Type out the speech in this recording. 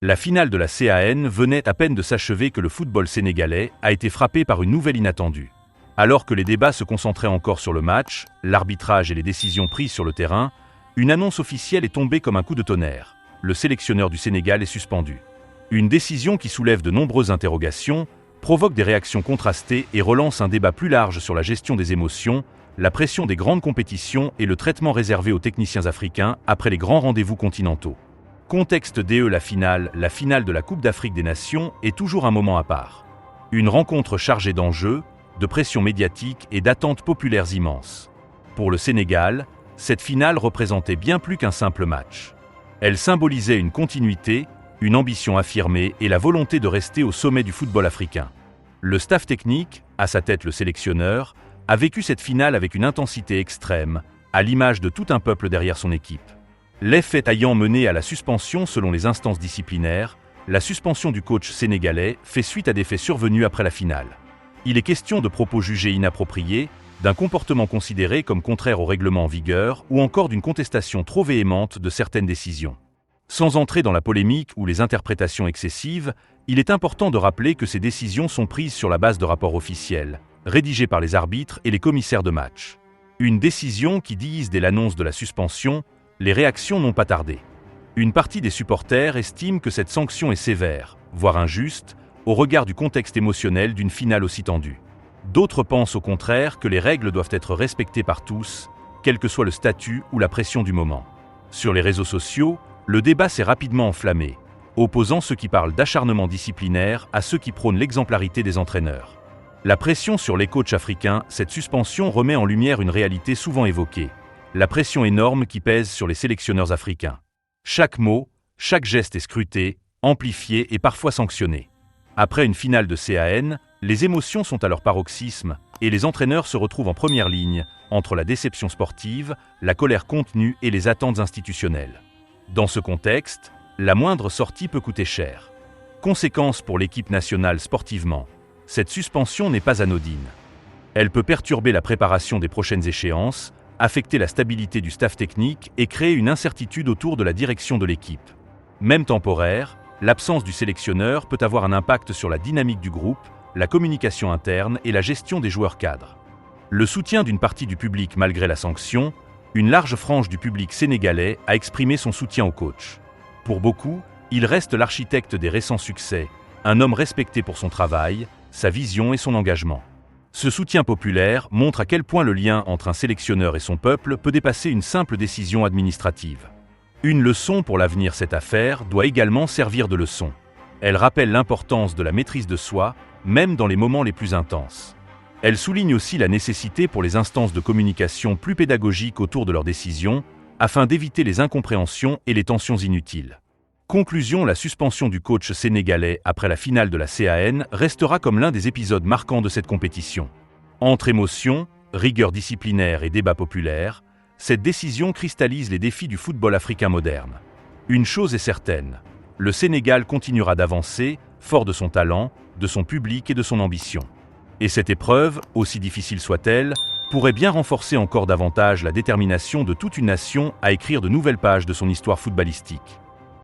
La finale de la CAN venait à peine de s'achever que le football sénégalais a été frappé par une nouvelle inattendue. Alors que les débats se concentraient encore sur le match, l'arbitrage et les décisions prises sur le terrain, une annonce officielle est tombée comme un coup de tonnerre. Le sélectionneur du Sénégal est suspendu. Une décision qui soulève de nombreuses interrogations, provoque des réactions contrastées et relance un débat plus large sur la gestion des émotions, la pression des grandes compétitions et le traitement réservé aux techniciens africains après les grands rendez-vous continentaux. Contexte DE la finale de la Coupe d'Afrique des Nations est toujours un moment à part. Une rencontre chargée d'enjeux, de pression médiatique et d'attentes populaires immenses. Pour le Sénégal, cette finale représentait bien plus qu'un simple match. Elle symbolisait une continuité, une ambition affirmée et la volonté de rester au sommet du football africain. Le staff technique, à sa tête le sélectionneur, a vécu cette finale avec une intensité extrême, à l'image de tout un peuple derrière son équipe. Les faits ayant mené à la suspension selon les instances disciplinaires, la suspension du coach sénégalais fait suite à des faits survenus après la finale. Il est question de propos jugés inappropriés, d'un comportement considéré comme contraire au règlement en vigueur ou encore d'une contestation trop véhémente de certaines décisions. Sans entrer dans la polémique ou les interprétations excessives, il est important de rappeler que ces décisions sont prises sur la base de rapports officiels, rédigés par les arbitres et les commissaires de match. Une décision qui dise dès l'annonce de la suspension, les réactions n'ont pas tardé. Une partie des supporters estime que cette sanction est sévère, voire injuste, au regard du contexte émotionnel d'une finale aussi tendue. D'autres pensent au contraire que les règles doivent être respectées par tous, quel que soit le statut ou la pression du moment. Sur les réseaux sociaux, le débat s'est rapidement enflammé, opposant ceux qui parlent d'acharnement disciplinaire à ceux qui prônent l'exemplarité des entraîneurs. La pression sur les coachs africains, cette suspension remet en lumière une réalité souvent évoquée, la pression énorme qui pèse sur les sélectionneurs africains. Chaque mot, chaque geste est scruté, amplifié et parfois sanctionné. Après une finale de CAN, les émotions sont à leur paroxysme et les entraîneurs se retrouvent en première ligne entre la déception sportive, la colère contenue et les attentes institutionnelles. Dans ce contexte, la moindre sortie peut coûter cher. Conséquence pour l'équipe nationale sportivement, cette suspension n'est pas anodine. Elle peut perturber la préparation des prochaines échéances, affecter la stabilité du staff technique et créer une incertitude autour de la direction de l'équipe. Même temporaire, l'absence du sélectionneur peut avoir un impact sur la dynamique du groupe, la communication interne et la gestion des joueurs cadres. Le soutien d'une partie du public malgré la sanction, une large frange du public sénégalais a exprimé son soutien au coach. Pour beaucoup, il reste l'architecte des récents succès, un homme respecté pour son travail, sa vision et son engagement. Ce soutien populaire montre à quel point le lien entre un sélectionneur et son peuple peut dépasser une simple décision administrative. Une leçon pour l'avenir, cette affaire doit également servir de leçon. Elle rappelle l'importance de la maîtrise de soi, même dans les moments les plus intenses. Elle souligne aussi la nécessité pour les instances de communication plus pédagogiques autour de leurs décisions, afin d'éviter les incompréhensions et les tensions inutiles. Conclusion, la suspension du coach sénégalais après la finale de la CAN restera comme l'un des épisodes marquants de cette compétition. Entre émotion, rigueur disciplinaire et débat populaire, cette décision cristallise les défis du football africain moderne. Une chose est certaine, le Sénégal continuera d'avancer, fort de son talent, de son public et de son ambition. Et cette épreuve, aussi difficile soit-elle, pourrait bien renforcer encore davantage la détermination de toute une nation à écrire de nouvelles pages de son histoire footballistique.